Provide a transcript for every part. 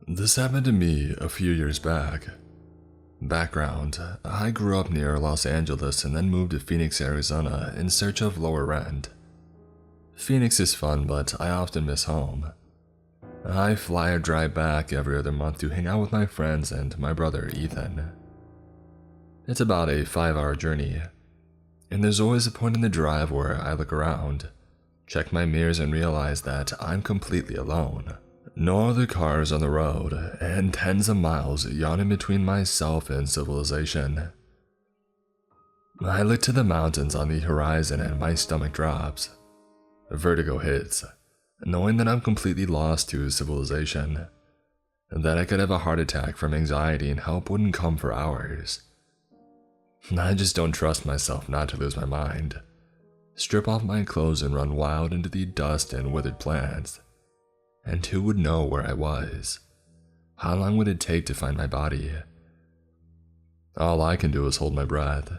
This happened to me a few years back. Background: I grew up near Los Angeles and then moved to Phoenix, Arizona in search of lower rent. Phoenix is fun, but I often miss home. I fly or drive back every other month to hang out with my friends and my brother Ethan. It's about a 5-hour journey, and there's always a point in the drive where I look around, check my mirrors and realize that I'm completely alone. No other cars on the road, and tens of miles yawn in between myself and civilization. I look to the mountains on the horizon and my stomach drops. Vertigo hits, knowing that I'm completely lost to civilization, and that I could have a heart attack from anxiety and help wouldn't come for hours. I just don't trust myself not to lose my mind, strip off my clothes and run wild into the dust and withered plants. And who would know where I was? How long would it take to find my body? All I can do is hold my breath,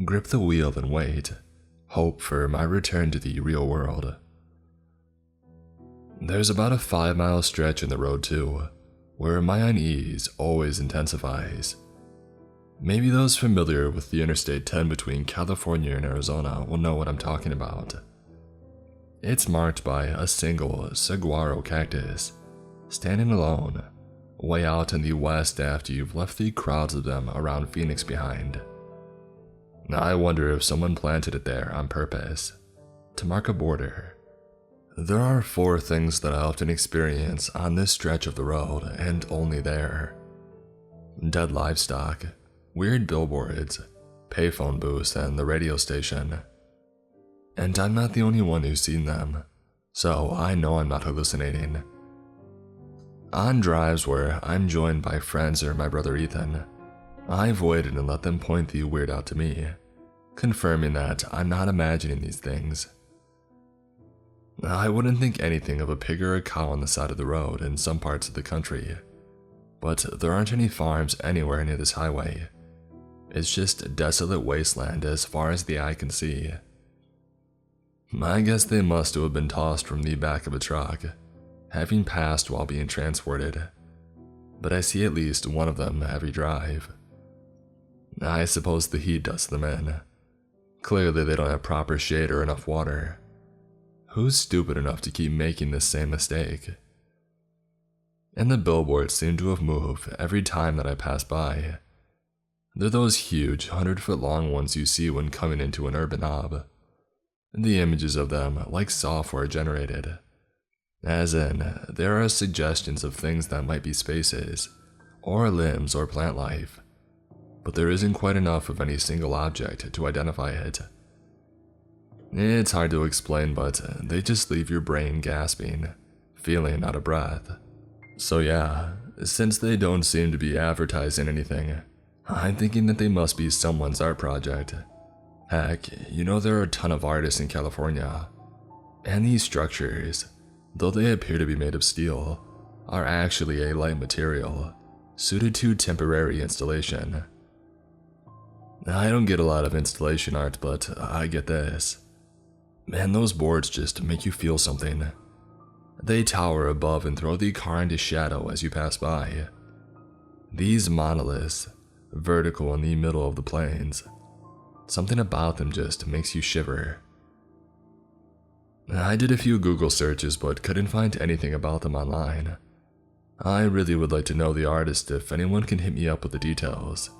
grip the wheel and wait, hope for my return to the real world. There's about a 5-mile stretch in the road too, where my unease always intensifies. Maybe those familiar with the Interstate 10 between California and Arizona will know what I'm talking about. It's marked by a single saguaro cactus, standing alone, way out in the west after you've left the crowds of them around Phoenix behind. I wonder if someone planted it there on purpose, to mark a border. There are 4 things that I often experience on this stretch of the road, and only there. Dead livestock, weird billboards, payphone booths, and the radio station. And I'm not the only one who's seen them, so I know I'm not hallucinating. On drives where I'm joined by friends or my brother Ethan, I've waited and let them point the weird out to me, confirming that I'm not imagining these things. I wouldn't think anything of a pig or a cow on the side of the road in some parts of the country, but there aren't any farms anywhere near this highway. It's just a desolate wasteland as far as the eye can see. I guess they must have been tossed from the back of a truck, having passed while being transported, but I see at least one of them every drive. I suppose the heat does them in. Clearly they don't have proper shade or enough water. Who's stupid enough to keep making this same mistake? And the billboards seem to have moved every time that I pass by. They're those huge 100-foot long ones you see when coming into an urban hub. The images of them like software generated. As in, there are suggestions of things that might be spaces, or limbs or plant life, but there isn't quite enough of any single object to identify it. It's hard to explain, but they just leave your brain gasping, feeling out of breath. So yeah, since they don't seem to be advertising anything, I'm thinking that they must be someone's art project. Heck, you know there are a ton of artists in California, and these structures, though they appear to be made of steel, are actually a light material, suited to temporary installation. I don't get a lot of installation art, but I get this. Man, those boards just make you feel something. They tower above and throw the car into shadow as you pass by. These monoliths, vertical in the middle of the plains, something about them just makes you shiver. I did a few Google searches but couldn't find anything about them online. I really would like to know the artist if anyone can hit me up with the details.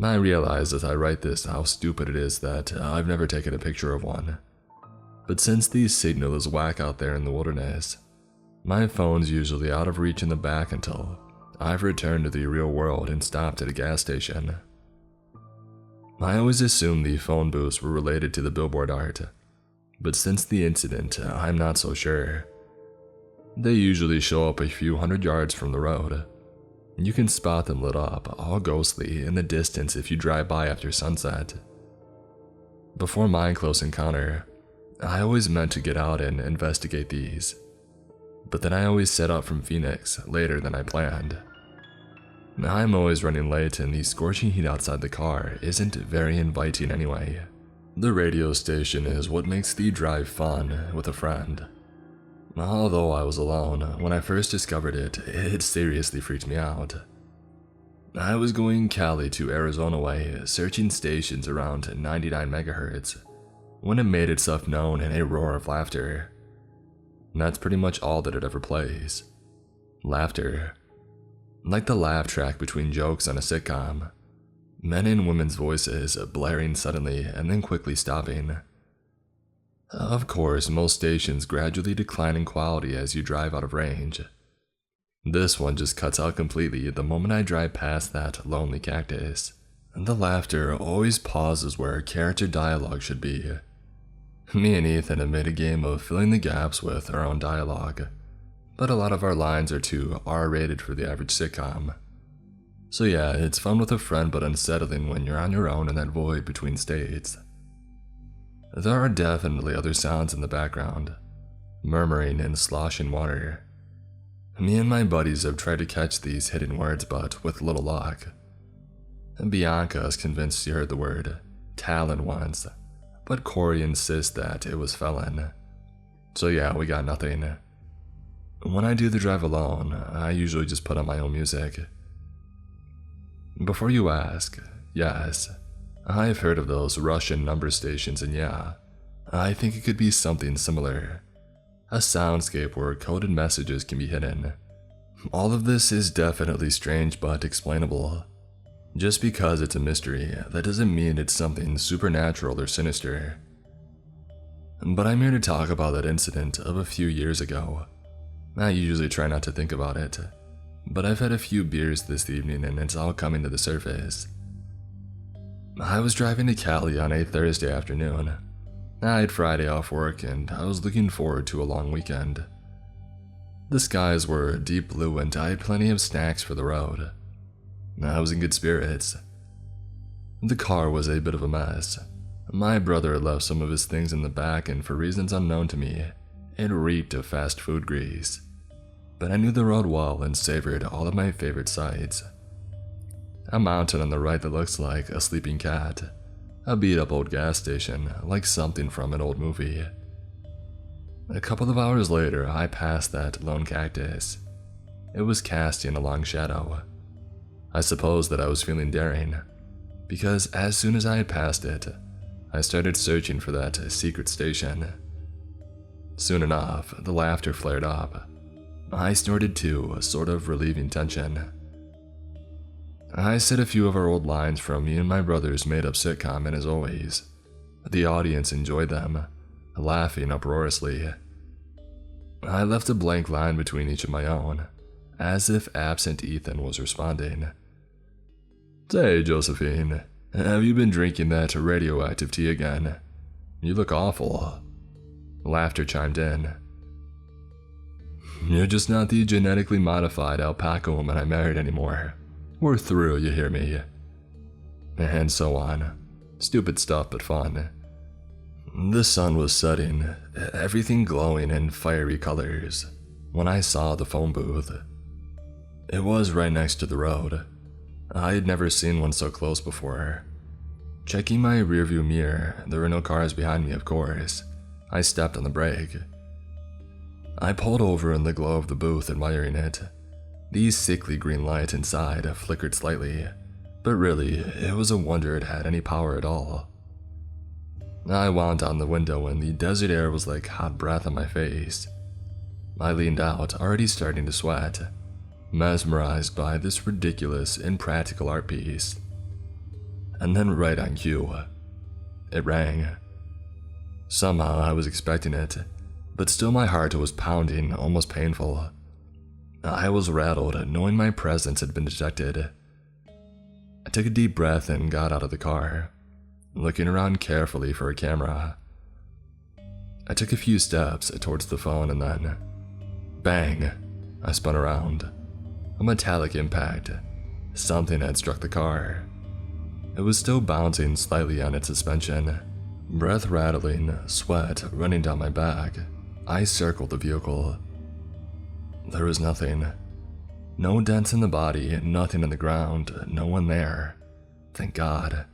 I realize as I write this how stupid it is that I've never taken a picture of one. But since the signal is whack out there in the wilderness, my phone's usually out of reach in the back until I've returned to the real world and stopped at a gas station. I always assumed the phone booths were related to the billboard art, but since the incident, I'm not so sure. They usually show up a few hundred yards from the road. You can spot them lit up, all ghostly, in the distance if you drive by after sunset. Before my close encounter, I always meant to get out and investigate these, but then I always set up from Phoenix later than I planned. I'm always running late and the scorching heat outside the car isn't very inviting anyway. The radio station is what makes the drive fun with a friend. Although I was alone, when I first discovered it, it seriously freaked me out. I was going Cali to Arizona way, searching stations around 99 megahertz, when it made itself known in a roar of laughter. And that's pretty much all that it ever plays. Laughter. Like the laugh track between jokes on a sitcom. Men and women's voices blaring suddenly and then quickly stopping. Of course, most stations gradually decline in quality as you drive out of range. This one just cuts out completely the moment I drive past that lonely cactus. The laughter always pauses where character dialogue should be. Me and Ethan have made a game of filling the gaps with our own dialogue, but a lot of our lines are too R-rated for the average sitcom. So yeah, it's fun with a friend but unsettling when you're on your own in that void between states. There are definitely other sounds in the background, murmuring and sloshing water. Me and my buddies have tried to catch these hidden words, but with little luck. Bianca is convinced she heard the word Talon once, but Corey insists that it was felon. So yeah, we got nothing. When I do the drive alone, I usually just put on my own music. Before you ask, yes, I've heard of those Russian number stations, and yeah, I think it could be something similar. A soundscape where coded messages can be hidden. All of this is definitely strange but explainable. Just because it's a mystery, that doesn't mean it's something supernatural or sinister. But I'm here to talk about that incident of a few years ago. I usually try not to think about it, but I've had a few beers this evening and it's all coming to the surface. I was driving to Cali on a Thursday afternoon. I had Friday off work and I was looking forward to a long weekend. The skies were deep blue and I had plenty of snacks for the road. I was in good spirits. The car was a bit of a mess. My brother had left some of his things in the back and for reasons unknown to me, it reeked of fast food grease. But I knew the road well and savored all of my favorite sights. A mountain on the right that looks like a sleeping cat. A beat-up old gas station, like something from an old movie. A couple of hours later, I passed that lone cactus. It was casting a long shadow. I suppose that I was feeling daring, because as soon as I had passed it, I started searching for that secret station. Soon enough, the laughter flared up. I snorted too, sort of relieving tension. I said a few of our old lines from me and my brother's made-up sitcom, and as always, the audience enjoyed them, laughing uproariously. I left a blank line between each of my own, as if absent Ethan was responding. "Say, Josephine, have you been drinking that radioactive tea again? You look awful." Laughter chimed in. "You're just not the genetically modified alpaca woman I married anymore. We're through, you hear me?" And so on. Stupid stuff, but fun. The sun was setting, everything glowing in fiery colors, when I saw the phone booth. It was right next to the road. I had never seen one so close before. Checking my rearview mirror, there were no cars behind me, of course. I stepped on the brake. I pulled over in the glow of the booth, admiring it. The sickly green light inside flickered slightly, but really, it was a wonder it had any power at all. I wound down the window and the desert air was like hot breath on my face. I leaned out, already starting to sweat, mesmerized by this ridiculous, impractical art piece. And then right on cue, it rang. Somehow I was expecting it, but still my heart was pounding, almost painful. I was rattled, knowing my presence had been detected. I took a deep breath and got out of the car, looking around carefully for a camera. I took a few steps towards the phone and then, bang, I spun around. A metallic impact. Something had struck the car. It was still bouncing slightly on its suspension. Breath rattling, sweat running down my back. I circled the vehicle. There was nothing. No dents in the body, nothing in the ground, no one there. Thank God.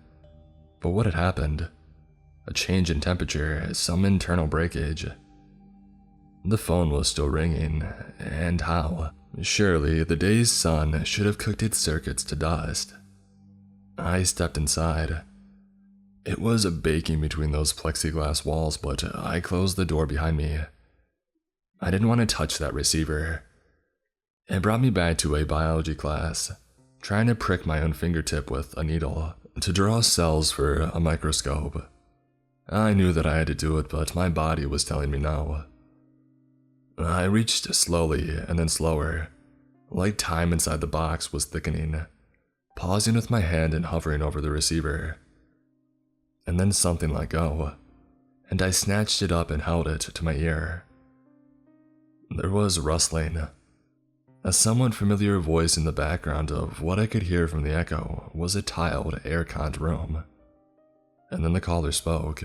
But what had happened? A change in temperature, some internal breakage. The phone was still ringing, and how? Surely the day's sun should have cooked its circuits to dust. I stepped inside. It was baking between those plexiglass walls, but I closed the door behind me. I didn't want to touch that receiver. It brought me back to a biology class, trying to prick my own fingertip with a needle to draw cells for a microscope. I knew that I had to do it, but my body was telling me no. I reached slowly and then slower, like time inside the box was thickening, pausing with my hand and hovering over the receiver. And then something let go, and I snatched it up and held it to my ear. There was rustling. A somewhat familiar voice in the background of what I could hear from the echo was a tiled, air-conned room. And then the caller spoke.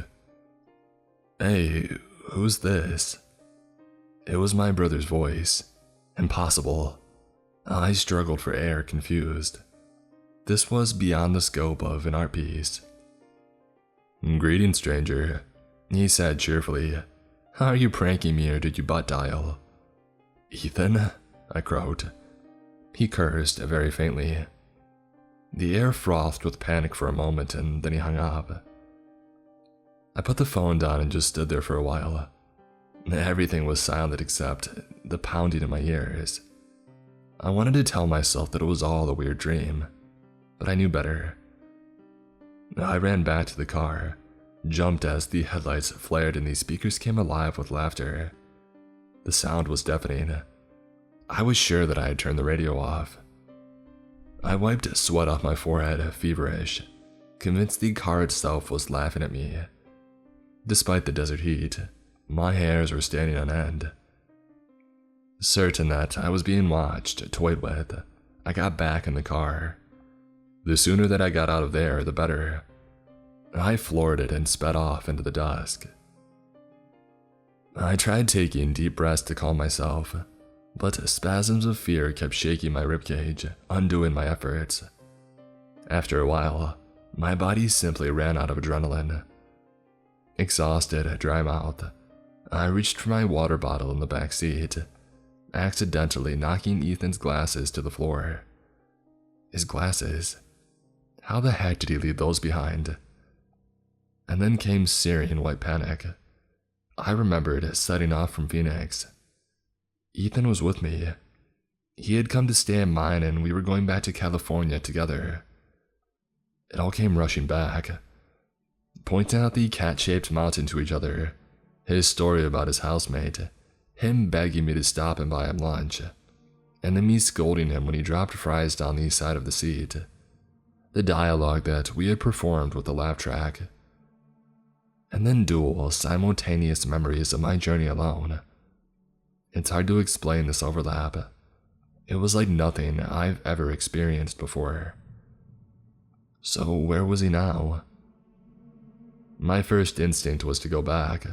"Hey, who's this?" It was my brother's voice. Impossible. I struggled for air, confused. This was beyond the scope of an art piece. "Greetings, stranger," he said cheerfully. "Are you pranking me or did you butt dial?" "Ethan?" I croaked. He cursed very faintly. The air frothed with panic for a moment and then he hung up. I put the phone down and just stood there for a while. Everything was silent except the pounding in my ears. I wanted to tell myself that it was all a weird dream, but I knew better. I ran back to the car, jumped as the headlights flared and the speakers came alive with laughter. The sound was deafening. I was sure that I had turned the radio off. I wiped sweat off my forehead, feverish, convinced the car itself was laughing at me. Despite the desert heat, my hairs were standing on end. Certain that I was being watched, toyed with, I got back in the car. The sooner that I got out of there, the better. I floored it and sped off into the dusk. I tried taking deep breaths to calm myself, but spasms of fear kept shaking my ribcage, undoing my efforts. After a while, my body simply ran out of adrenaline. Exhausted, dry mouthed, I reached for my water bottle in the back seat, accidentally knocking Ethan's glasses to the floor. His glasses? How the heck did he leave those behind? And then came searing white panic. I remembered setting off from Phoenix. Ethan was with me. He had come to stay at mine and we were going back to California together. It all came rushing back. Pointing out the cat-shaped mountain to each other, his story about his housemate, him begging me to stop and buy him lunch, and then me scolding him when he dropped fries down the side of the seat. The dialogue that we had performed with the laugh track. And then dual, simultaneous memories of my journey alone. It's hard to explain this overlap. It was like nothing I've ever experienced before. So where was he now? My first instinct was to go back.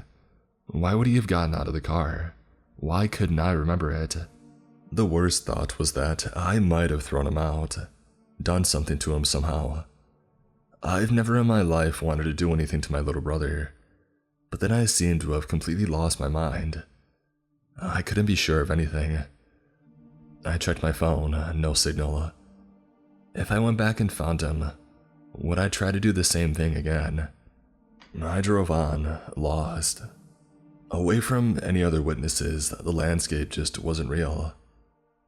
Why would he have gotten out of the car? Why couldn't I remember it? The worst thought was that I might have thrown him out, done something to him somehow. I've never in my life wanted to do anything to my little brother, but then I seemed to have completely lost my mind. I couldn't be sure of anything. I checked my phone, no signal. If I went back and found him, would I try to do the same thing again? I drove on, lost. Away from any other witnesses, the landscape just wasn't real.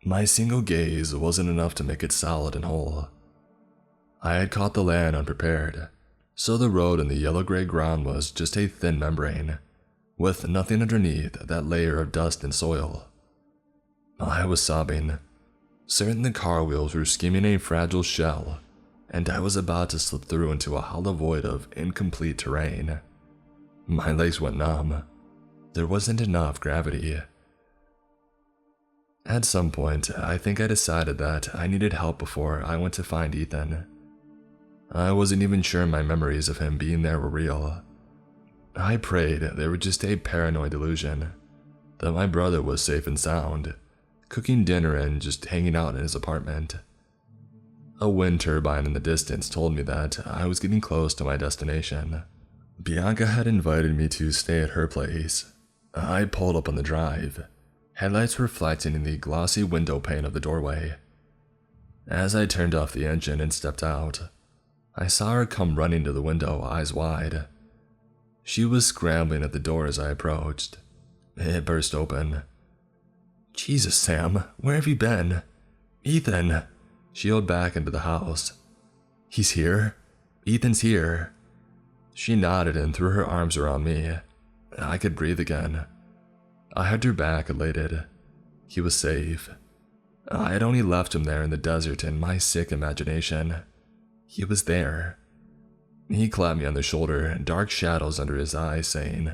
My single gaze wasn't enough to make it solid and whole. I had caught the land unprepared, so the road and the yellow-gray ground was just a thin membrane, with nothing underneath that layer of dust and soil. I was sobbing, certain the car wheels were skimming a fragile shell, and I was about to slip through into a hollow void of incomplete terrain. My legs went numb. There wasn't enough gravity. At some point, I think I decided that I needed help before I went to find Ethan. I wasn't even sure my memories of him being there were real. I prayed they were just a paranoid delusion, that my brother was safe and sound, cooking dinner and just hanging out in his apartment. A wind turbine in the distance told me that I was getting close to my destination. Bianca had invited me to stay at her place. I pulled up on the drive, headlights reflecting in the glossy window pane of the doorway. As I turned off the engine and stepped out, I saw her come running to the window, eyes wide. She was scrambling at the door as I approached. It burst open. "Jesus, Sam, where have you been? Ethan!" She yelled back into the house. "He's here? Ethan's here." She nodded and threw her arms around me. I could breathe again. I hugged her back, elated. He was safe. I had only left him there in the desert in my sick imagination. He was there. He clapped me on the shoulder, dark shadows under his eyes, saying,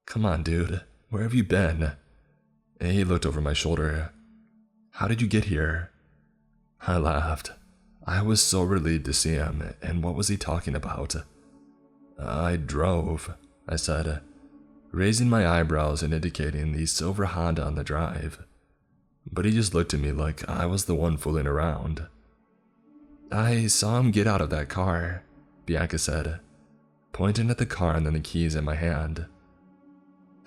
"Come on, dude, where have you been?" He looked over my shoulder. "How did you get here?" I laughed. I was so relieved to see him, and what was he talking about? "I drove," I said, raising my eyebrows and indicating the silver Honda on the drive. But he just looked at me like I was the one fooling around. "I saw him get out of that car," Bianca said, pointing at the car and then the keys in my hand.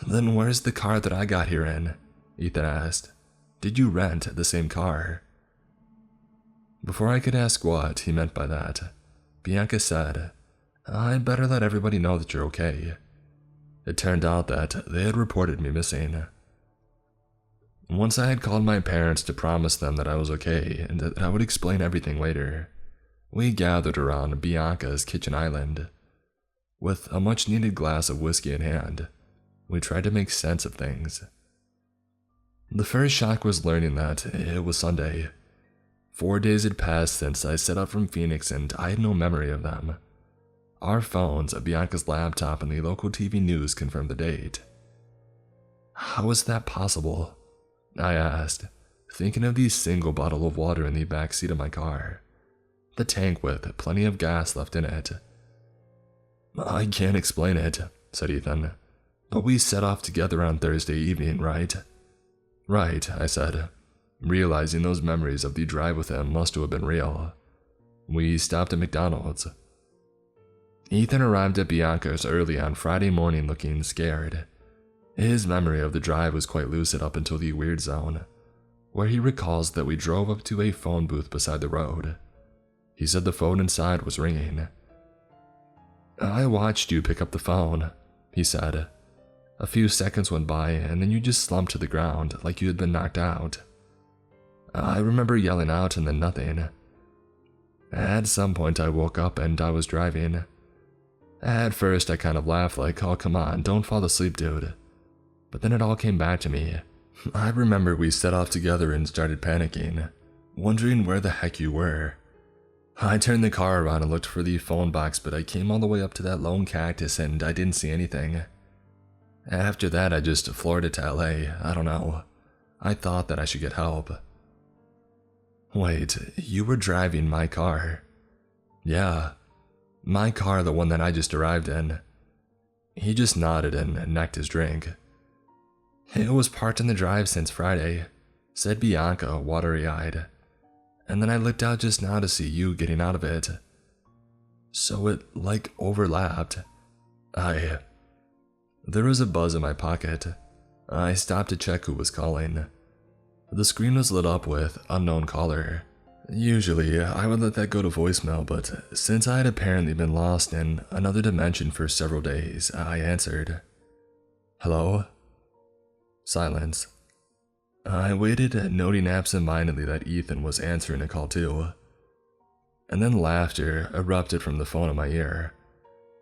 "Then where's the car that I got here in?" Ethan asked. "Did you rent the same car?" Before I could ask what he meant by that, Bianca said, "I'd better let everybody know that you're okay." It turned out that they had reported me missing. Once I had called my parents to promise them that I was okay and that I would explain everything later, we gathered around Bianca's kitchen island. With a much-needed glass of whiskey in hand, we tried to make sense of things. The first shock was learning that it was Sunday. 4 days had passed since I set out from Phoenix and I had no memory of them. Our phones, Bianca's laptop, and the local TV news confirmed the date. How was that possible? I asked, thinking of the single bottle of water in the back seat of my car. The tank with plenty of gas left in it. "I can't explain it," said Ethan. "But we set off together on Thursday evening, right?" "Right," I said, realizing those memories of the drive with him must have been real. We stopped at McDonald's. Ethan arrived at Bianca's early on Friday morning looking scared. His memory of the drive was quite lucid up until the weird zone, where he recalls that we drove up to a phone booth beside the road. He said the phone inside was ringing. "I watched you pick up the phone," he said. "A few seconds went by and then you just slumped to the ground like you had been knocked out. I remember yelling out and then nothing. At some point I woke up and I was driving. At first I kind of laughed like, 'Oh come on, don't fall asleep, dude.' But then it all came back to me. I remember we set off together and started panicking, wondering where the heck you were. I turned the car around and looked for the phone box, but I came all the way up to that lone cactus and I didn't see anything. After that I just floored it to LA, I don't know. I thought that I should get help." "Wait, you were driving my car?" "Yeah. My car, the one that I just arrived in." He just nodded and necked his drink. "It was parked in the drive since Friday," said Bianca, watery-eyed. "And then I looked out just now to see you getting out of it. So it, like, overlapped. There was a buzz in my pocket. I stopped to check who was calling. The screen was lit up with unknown caller. Usually, I would let that go to voicemail, but since I had apparently been lost in another dimension for several days, I answered. "Hello?" Silence. I waited, noting absent-mindedly that Ethan was answering a call too. And then laughter erupted from the phone in my ear.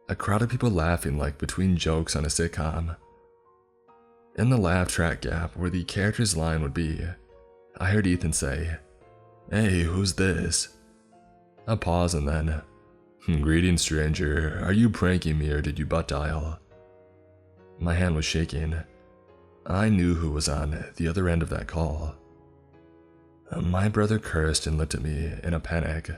A crowd of people laughing like between jokes on a sitcom. In the laugh track gap where the character's line would be, I heard Ethan say, "Hey, who's this?" A pause and then, "Greetings, stranger. Are you pranking me or did you butt dial?" My hand was shaking. I knew who was on the other end of that call. My brother cursed and looked at me in a panic.